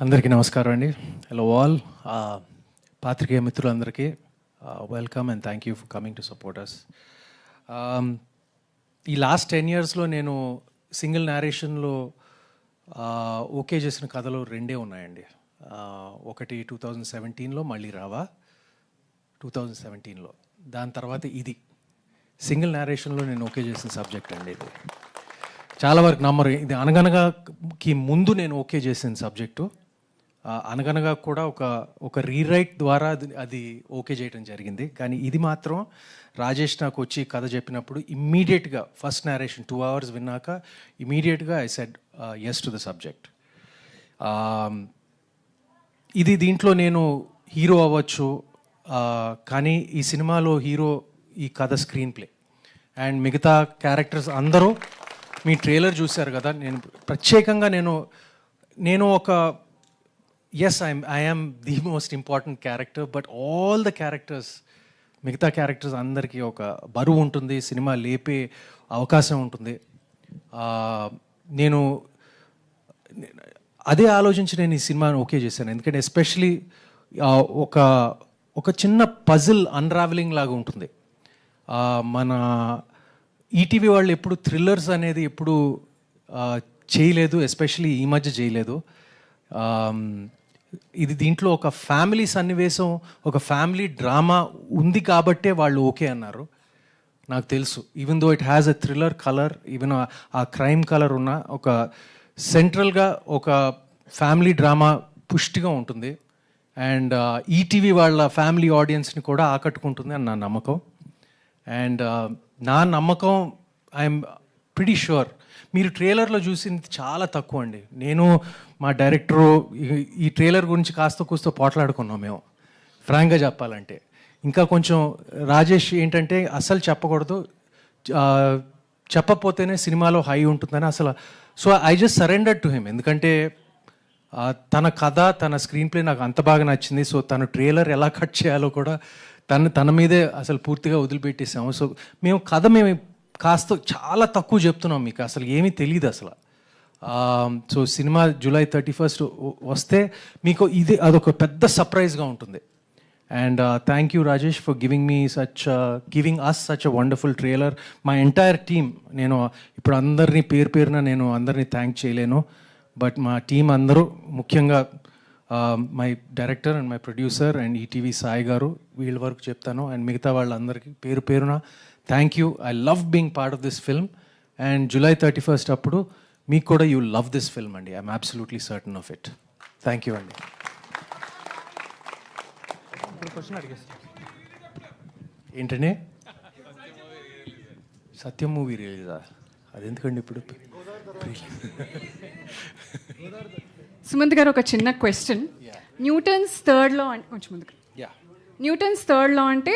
అందరికీ నమస్కారం అండి. Hello all. పాత్రికేయ మిత్రులందరికీ welcome and thank you for coming to support us. ఈ లాస్ట్ 10 yearsలో నేను సింగిల్ నేరేషన్లో ఓకే చేసిన కథలు రెండే ఉన్నాయండి. ఒకటి 2017లో మళ్ళీ రావా, 2017లో. దాని తర్వాత ఇది సింగిల్ నేరేషన్లో నేను ఓకే చేసిన సబ్జెక్ట్ అండి. ఇది చాలా వరకు నమ్మరు. ఇది అనగనగాకి ముందు నేను ఓకే చేసిన సబ్జెక్టు. అనగనగా కూడా ఒక రీరైట్ ద్వారా అది ఓకే చేయడం జరిగింది. కానీ ఇది మాత్రం రాజేష్ నాకు వచ్చి కథ చెప్పినప్పుడు ఇమ్మీడియట్గా ఫస్ట్ నేరేషన్ 2 hours విన్నాక ఇమీడియట్గా I said yes to the subject. దీంట్లో నేను హీరో అవ్వచ్చు, కానీ ఈ సినిమాలో హీరో ఈ కథ స్క్రీన్ ప్లే అండ్ మిగతా క్యారెక్టర్స్ అందరూ మీ ట్రైలర్ చూశారు కదా. నేను ప్రత్యేకంగా నేను ఒక I am the most important character, but all the characters, మిగతా క్యారెక్టర్స్ అందరికీ ఒక బరువు ఉంటుంది, సినిమా లేపే అవకాశం ఉంటుంది. నేను అదే ఆలోచించి నేను ఈ సినిమాను ఓకే చేశాను. ఎందుకంటే ఎస్పెషలీ ఒక చిన్న పజిల్ అన్రావెలింగ్ లాగా ఉంటుంది. మన ఈటీవీ వాళ్ళు ఎప్పుడు థ్రిల్లర్స్ అనేది ఎప్పుడు చేయలేదు, ఎస్పెషలీ ఈ మధ్య చేయలేదు. దీంట్లో ఒక ఫ్యామిలీ సన్నివేశం, ఒక ఫ్యామిలీ డ్రామా ఉంది కాబట్టే వాళ్ళు ఓకే అన్నారు. నాకు తెలుసు, even though it has a thriller colour, even ఆ క్రైమ్ కలర్ ఉన్న ఒక సెంట్రల్గా ఒక ఫ్యామిలీ డ్రామా పుష్టిగా ఉంటుంది. అండ్ ఈటీవీ వాళ్ళ ఫ్యామిలీ ఆడియన్స్ని కూడా ఆకట్టుకుంటుంది అని నా నమ్మకం. అండ్ నా నమ్మకం, ఐఎమ్ ప్రిటీ షూర్ మీరు ట్రైలర్లో చూసింది చాలా తక్కువ అండి. నేను మా డైరెక్టరు ఈ ట్రైలర్ గురించి కాస్త కూస్తో పోట్లాడుకున్నాం మేము, ఫ్రాంక్గా చెప్పాలంటే. ఇంకా కొంచెం రాజేష్ ఏంటంటే అస్సలు చెప్పకూడదు, చెప్పకపోతేనే సినిమాలో హై ఉంటుందని అసలు. So I just surrender to him. ఎందుకంటే తన కథ, తన స్క్రీన్ ప్లే నాకు అంత బాగా నచ్చింది. సో తను ట్రైలర్ ఎలా కట్ చేయాలో కూడా తన మీదే అసలు పూర్తిగా వదిలిపెట్టేసాము. సో మేము కాస్త చాలా తక్కువ చెప్తున్నాం, మీకు అసలు ఏమీ తెలియదు అసలు. సో సినిమా July 31st వస్తే మీకు అదొక పెద్ద సర్ప్రైజ్గా ఉంటుంది. And thank you Rajesh for giving us such a wonderful trailer. My entire team, నేను ఇప్పుడు అందరినీ పేరున నేను అందరినీ థ్యాంక్ చేయలేను, బట్ మా టీం అందరూ, ముఖ్యంగా my director and my producer and ETV Sai గారు, వీళ్ళ వరకు చెప్తాను. అండ్ మిగతా వాళ్ళందరికీ పేరున thank you. I love being part of this film. And July 31st అప్పుడు మీకు కూడా యూ లవ్ దిస్ ఫిల్మ్ అండి. I'm absolutely certain of it. Thank you అండి. ఏంటండి? సత్యం మూవీ రిలీజా? అది ఎందుకండి ఇప్పుడు? సుమంత్ గారు, ఒక చిన్న క్వశ్చన్. న్యూటన్స్ థర్డ్ లా అంటే కొంచెం ముందుకు. న్యూటన్స్ థర్డ్ లా అంటే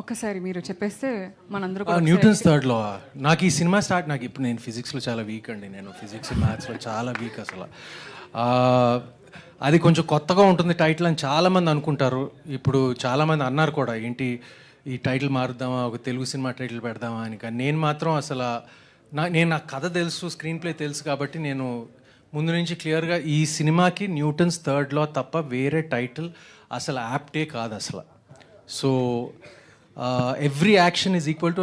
ఒక్కసారి మీరు చెప్పేస్తే మనందరూ. న్యూటన్స్ థర్డ్ లా నాకు ఈ సినిమా నాకు ఇప్పుడు నేను ఫిజిక్స్లో చాలా వీక్ అండి. నేను ఫిజిక్స్ మ్యాథ్స్లో చాలా వీక్ అసలు. అది కొంచెం కొత్తగా ఉంటుంది టైటిల్ అని చాలామంది అనుకుంటారు. ఇప్పుడు చాలామంది అన్నారు కూడా, ఏంటి ఈ టైటిల్ మారుద్దామా, ఒక తెలుగు సినిమా టైటిల్ పెడదామా అని. కానీ నేను మాత్రం అసలు నా కథ తెలుసు, స్క్రీన్ ప్లే తెలుసు కాబట్టి నేను ముందు నుంచి క్లియర్గా ఈ సినిమాకి న్యూటన్స్ థర్డ్ లా తప్ప వేరే టైటిల్ అసలు యాప్టే కాదు అసలు. So every action is equal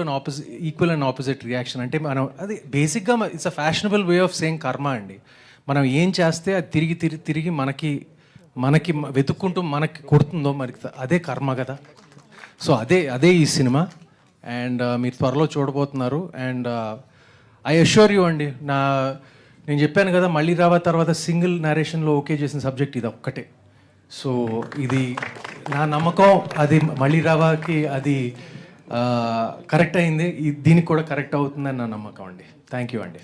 and opposite reaction. అంటే మనం అది బేసిక్గా it's a fashionable way of saying కర్మ అండి. మనం ఏం చేస్తే అది తిరిగి మనకి వెతుక్కుంటూ మనకి కొడుతుందో మరి అదే కర్మ కదా. సో అదే ఈ సినిమా. అండ్ మీరు త్వరలో చూడబోతున్నారు. అండ్ ఐ అష్యూర్ యూ అండి, నేను చెప్పాను కదా, మళ్ళీ రావా తర్వాత సింగిల్ నేరేషన్లో ఓకే చేసిన సబ్జెక్ట్ ఇది ఒక్కటే. సో ఇది నా నమ్మకం, అది మళ్ళీ రావాకి అది కరెక్ట్ అయింది, దీనికి కూడా కరెక్ట్ అవుతుందని నా నమ్మకం అండి. థ్యాంక్ యూ అండి.